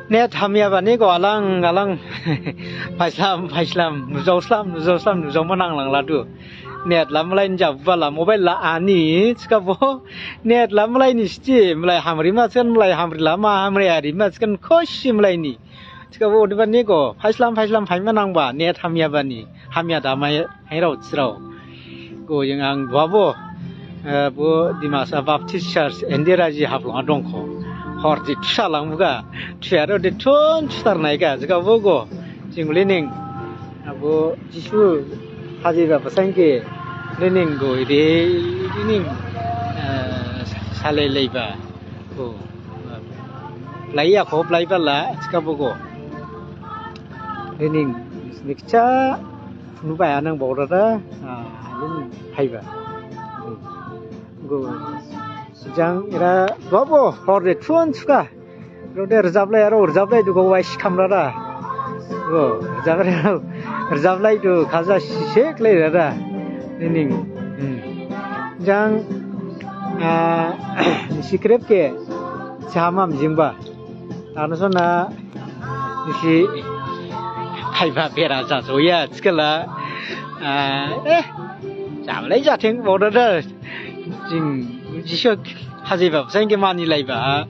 내 담이야바니 고 알랑 파이슬람 누저만 항랑라도 net lamlain jabala mobile la ani skabo net lamlain ni sti mlai hamri ma chen mlai hamri lama hamri ari ma chen khoshi mlai ni skabo dibani go faislam phaima nangba net hamya bani hamya damai hairau chirau go yang ang babo bo dimasa baptist church enderaji hablong dongkho horji tsalang thiaro de thon starnai ga skabo go jinglening abo jisu 하지가 버상게 내는 거 이래 이닝 살레레이바 고 라이야 고 라이발라 스카보고 내는 믹차 누바야 능 보러다 인 하이바 고 시장 이라 바보 허르 추원 추가 그런데 르잡라이 두고 와이시 카메라라 고 르잡라이 두 가자 시색레라 니닝 장 시크랩게 자맘 짐바 나노서나 시 하이바 베라자 조야 스컬라 자말레 자팅 보더다 징 지셔 하지바 생게 많이 라이바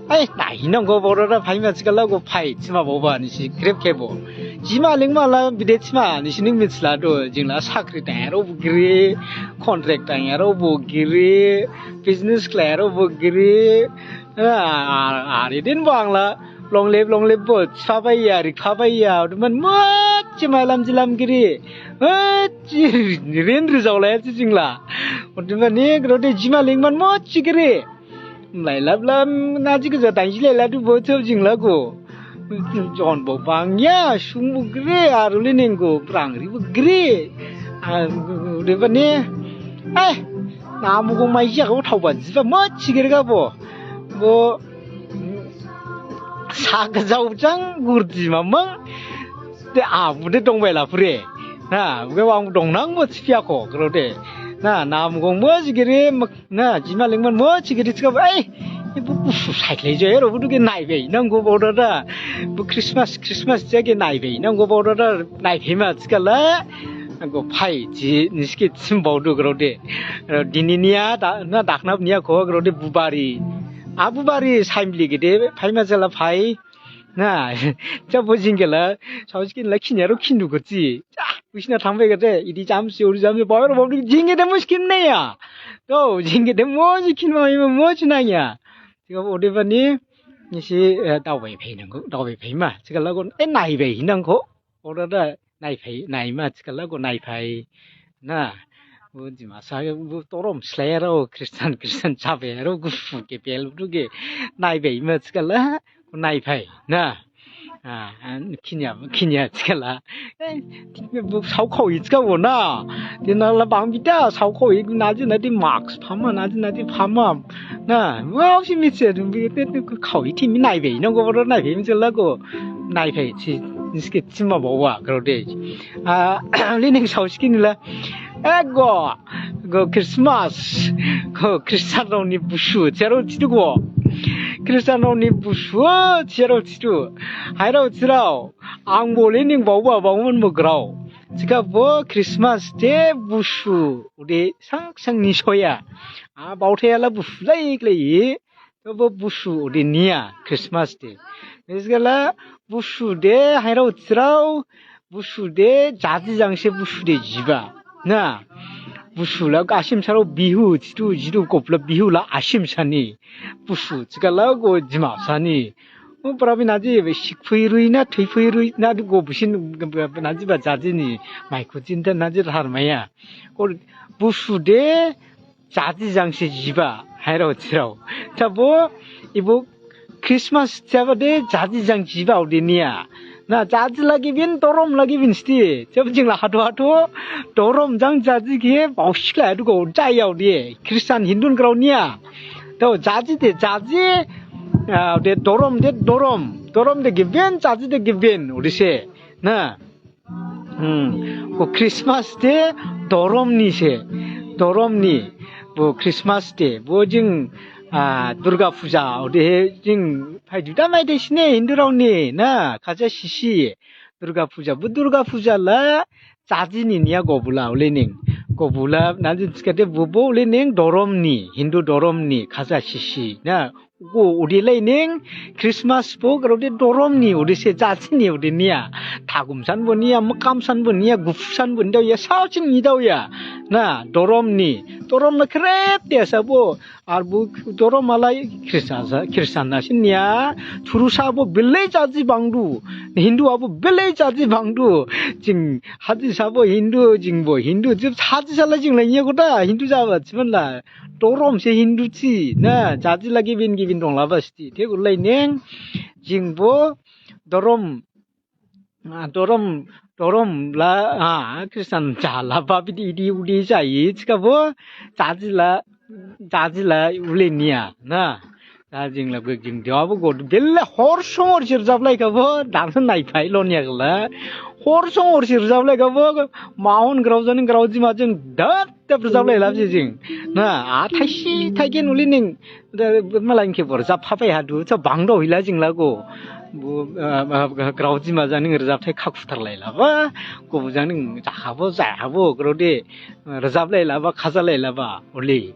아이 나이는 거 보러라 파이면 스컬라고 파이 치마 보바니시 그랩케보 지마 링마라 비데치마 니시닝 미츠라도 징라 사크리 타야로 부기리 컨트랙트 타야로 부기리 비즈니스 클래로 부기리 아리딘 방라 롱랩 보 차바이야 리카바이야 만 멋지마 람질람기리 멋지 렌드 자올래 징라 어디만니 그러데 지마 링만 멋지기리 lại lắm na chỉ cái tài chính là đủ vô theo chính là cô chọn bộ vàng nhá sung bộ ghê à rồi lên cô prang đi bộ ghê à để vấn đề ai nào một con máy giặc có thầu bẩn gì vậy mất chỉ cái bộ bộ sa cái dầu trắng gур지 mà măng để à một cái đông về là free à cái vòng đông nắng một xíu khó cái đấy 나 나무공 뭐지기리 나 지말랭만 뭐지기리 지가 에이 뭐 사이클이죠 여러분 그게 나이베 이런 거 보러라 뭐 크리스마스 저게 나이베 이런 거 보러라 나이베만 지가라 그 파이지 니스키 침보도 그러데 디니니아 나 낙납니야 거 그러데 부바리 아부바리 사임리기데 파이마젤라 파이 나 저 보신 게라 저스킨 렉키냐로 킨누거지 우시나 당배가데 이리 잠시 우리 잠시 봐요 뭐 징게 되면 시킨네야 또 징게 되면 뭐 시키면 뭐 지나냐 지금 우리 번이 이시 다웨 페이는 거 다웨 페이마 지금 라고 나이 페이 있는 거 오르다 나이 페이 나이마 지금 라고 나이 페이 나 뭐지 마사요 뭐 또롬 슬레로 크리스찬 차베로 구프게 벨루게 나이 페이마 지금 라 나이 페이 나 키냐 지갈라 뭐 사오코 있을까 보나 디나라 방비다 사오코 이 나지 나디 막스 파마 나지 파마 나뭐 없이 미세 그 거의 팀이 나이베 이런 거 보러 나이베 미질라고 나이베 지 니스게 찜마 먹어 그러대 리닝 사오시키니라 에고 그 크리스마스 그 크리스찬로니 부슈 제로 지르고 크리스찬로니 부슈 제로 지루 하이로 지라오 앙볼리닝 먹으면 먹으라오 지가 뭐 크리스마스 때 부슈 우리 상상니 쇼야 바우테야라 부슈 레이클레이 또 부슈 우리 니야 크리스마스 때 그래서 부슈 때 하이로 지라오 부슈 때 자지장시 부슈 때 지바 나 부수라 아심사로 비후 지루 곱라 비후라 아심사니 부수 지갈라고 지마사니 브라비 나지 식푸이루이나 퇴푸이루이나 고 부신 나지바 자지니 마이코 진다 나지 하르마야 고 부수데 자지장시 지바 하이로 지라오 자보 이보 크리스마스 자바데 자지장 지바 어디니야 나 자지 lagi bin torom lagi bin sti jabjing la hatu torom jang jaji ge baushla du go jai yao de christian hindun grau nia to jaji de torom de given jaji de given urise na ko christmas de torom ni se torom ni bo christmas de bo jing Durga फुजा 어디 지금 파이주다 마이 대신에 인도라오니 나 가자 시시 दुर्गा फुजाला 자진이냐 고불라 올레닝 고불라 나진 스케데 부보 올레닝 도롬니 힌두 도롬니 가자 시시 나 고 우리레닝 크리스마스 보 그러데 도롬니 우리세 자진이 우리니야 다금산 보니야 먹감산 보니야 구프산 본다야 사진 이다우야 나 도롬니 도롬나 크랩데서 보 알부 도롬말라 크리스찬나 신냐 투루사보 빌레자지 방두 힌두하고 빌레자지 방두 징 하지사보 힌두 징보 힌두 집 사지살라 징라니야고다 힌두 잡았지만라 도롬세 힌두치 나 자지라기 빈기빈 동라바스티 대굴라이냉 징보 도롬 도롬라 크리스찬 자라바비디 이디 우리 자이 지가보 자지라 울레니야 나 자징라 그징 되어보고 빌레 호르송어 지르잡라이가보 당선 나이파이 로니야글라 호르송어 지르잡라이가보 마온 그라우자는 그라우지 맞은 덧답 잡라이 랍지징 나 타시 타겐 울리닝 말라인케 버자 파파이 하두 저 방도 힐라징라고 뭐 그라우지 맞자는 그잡타이 카쿠타라이라바 고부자는 자하보 그러데 르잡라이라바 카잘라이라바 올리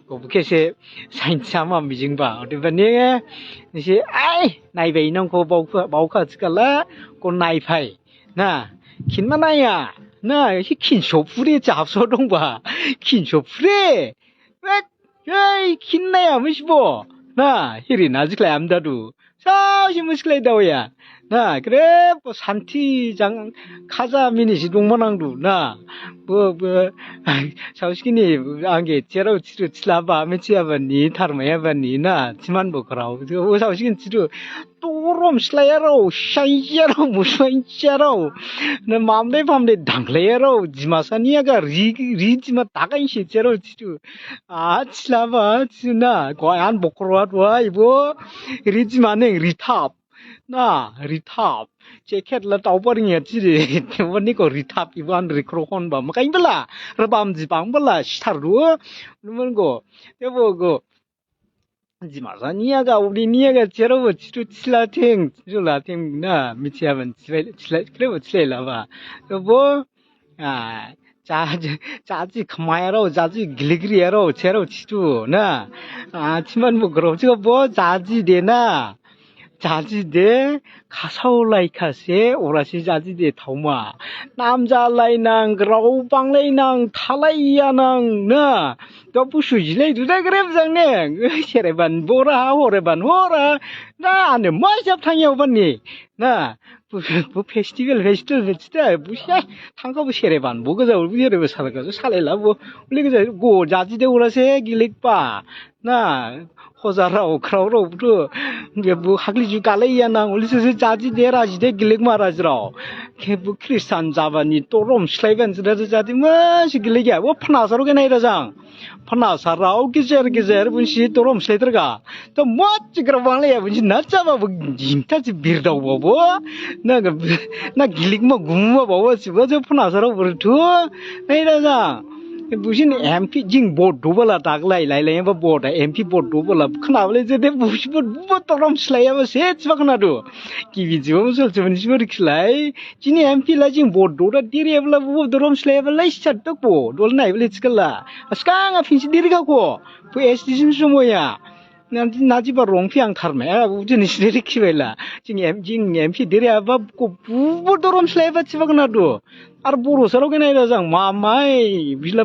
고부케세 사인차마 미징바 어디바니 이제 아이 나이베 이놈고 바우카츠깔라 고 나이파이 나 긴마나야 나 킨쇼프레 잡소동바 킨쇼프레 왜 긴나야 무시보 나 히리 나직라 암다두 사시 무실레다오야 나 그래 뭐 산티장 카자 미니시 동문왕두 나뭐 사우시기니 안게 제로 치르 치라바 메치야바니 타르마야바니 나 지만 뭐 그라오 그 사우시긴 치르 또롬 슬라야로 샤이야로 무샤이야로 나 맘데 밤데 당레야로 지마사니야가 리지마 다간시 제로 치르 치라바 치나 과안 보크로와도와 이보 리지마네 리탑 나 리탑 재킷 라 타오버링이야 지리วันนี้ก็ 리탑 이번 리크로콘 바 마카인 발라 러밤지 방발라 시타루 그러면고 여보고 지마사 니야가 우리 니야가 제로버 치루 칠라팅 줄라팅 나 미치야면 칠라 그래버 칠라 봐 여보 자지 그마야로 자지 길리그리야로 제로 치루 나 치만 뭐 그러 저거 뭐 자지 되나 자지대 가사올라이카세 오라시 자지대 타오마 남자라이낭 그라우방라이낭 탈라이야낭 나 더부슈지레 두다 그래브장네 세레반 보라 호레반 호라 나 안에 뭐잡탕이야 오반니 나 뭐 페스티벌 진짜 무시야 탕가부 세레반 뭐가자 우리 세레반 살아가서 살래라 뭐 우리 그자 고 자지대 오라세 길릭바 나 호자라오 크라우로 부르 뭐 하글리주 갈레이야나 올리스 자지 데라지데 길릭 마라지라 케부 크리스찬 자바니 또롬 슬라이벤 지라자디 마시 길릭이야 뭐 파나사로 게나이라장 파나사라오 기제르 분시 또롬 슬라이드가 또 뭐지 그러방래야 분시 나짜바 뭐 임타지 비르다고 뭐 나 길릭 뭐 구모 뭐 저 파나사로 부르투 나이라장 무슨 MP 징 보드 도발라 다글라이 라이라이 바 보드 MP 보드 도발라 khnable jede bushbot bubo torom slaya ba se chbaknadu kiwi jom sol chbani sibori khlai chini MP la jing board dora diri bla bubo torom slaya ba lai chat tok bo dol nai bla chkala askanga finsi diri ga ko pu SD sim sumoya 나지바 롱피앙 타르메 우진이 시레리 키벨라 징 MP 데리아바 고 부보도롬 슬레바 치바그나도 আর বড় সরো কেন রাজাং মামাই বিলা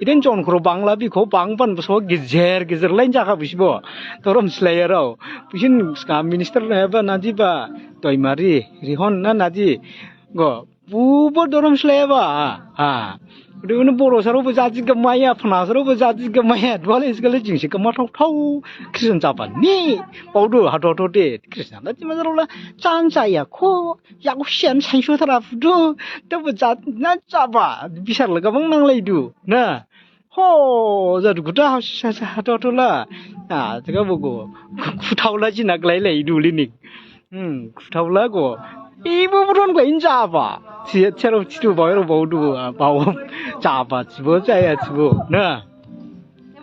ইদেন জন খরো বাংলা বিখো বাংবান বসো গেজের লাইন জাখা বিসবো তরম স্লেয়ারাও বিসিন মিনিস্টার নাবা নাজিবা তয়মারি রিহন না নাজি গো বুবো দরম স্লেবা 우리는 보로서로 보자지 그마야 파나서로 보자지 그마야 돌에 있을래 진시 그마 톡톡 크리스천 잡았니 보도 하도도데 크리스천 나지마서로라 짠자야 코 야고 시안 산쇼더라 부도 또 보자 나 잡아 비살가 먹낭래도 나 호, 저 누구다 하도도라 제가 보고 구타올라지 나글라이래 이둘리니 구타올라고 이 부분은 왜 잡아 지혜처럼 치료 뭐로 모두 바오 잡아 집어자야 집어 네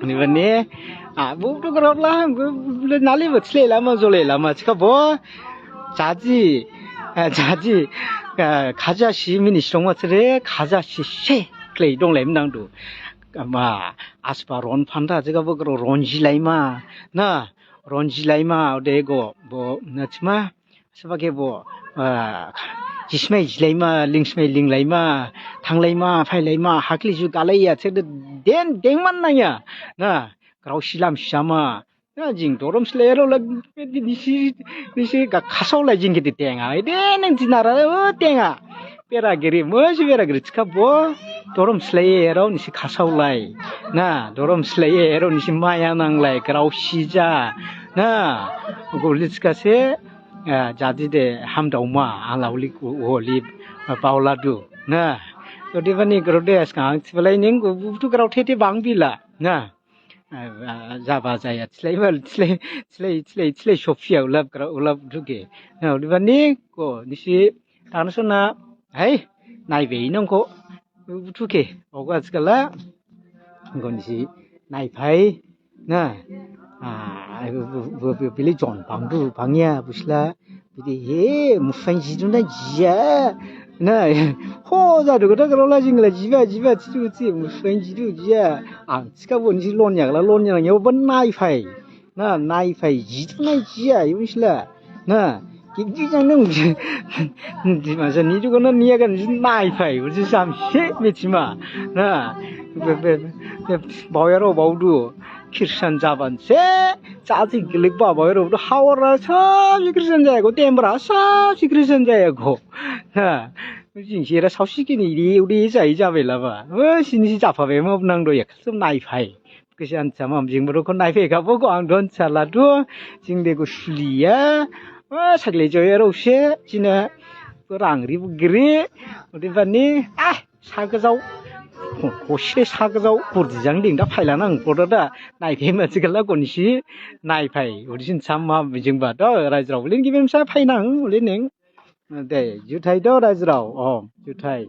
이번에 뭐또 그럴라 날리 뭐 슬레라마 졸레라마 지가 뭐 자지 가자 시민이 시롱마트레 가자 시셰 클레이 동렘낭도 마 아스파론 판다 제가 뭐 그런 론지라이마 나 론지라이마 어데고 뭐 나치마 sebagai bo jismai jlaima lingsmai linglaima thanglaima phailaima hakli ju galaiya che den dengman naya na grau silam sama na jing dorom slero la nisi ga khasau la jing ki tenga ide nang jinara o tenga pera giri moji pera giri chka bo dorom slero nisi khasau lai na dorom slero nisi maya nang lai grau sija na golitska se jadi de ham dauma alauli oli paula du na to divani grode skang splai ning tu grau theti bang bila na jaba jaya slai shopia ulap grau ulap duge na divani ko nisi tanasona hai nai ve nong ko tuke oga skala ngonisi nai phai na pilih John Bangdu Bangya busla pilih he mufan jitu na jia na ho jadu kita kalau lagi ngela jiwa cici mufan jitu jia sekarang ni lonya nyo ben nai fai jitu na jia busla na kiki jangan di masa ni juga na niaga nai fai uji samsi macam na bayar baudu kirsan jaban se 자지 길릭 봐봐 여러분 하워라 삽시 그리선 자야고 땜브라 삽시 그리선 자야고 진시라 삽시기니 이리 우리 자이자 벨라바 신시 자파베 뭐낭도 약좀 나이파이 그시 안 참아 징브로 건 나이페가 보고 안돈 살라도 징대고 술리야 사글레저 여러세 지나 그랑리 부그리 우리 반니 사그자오 고시에 사그자오 고르장 링다 파일라는 고르다 나이페마 지글라 고니시 나이파이 우리신 참마 미징바도 라이즈라오 링기뱀사 파이낭 우리닝 네 유타이도 라이즈라오 유타이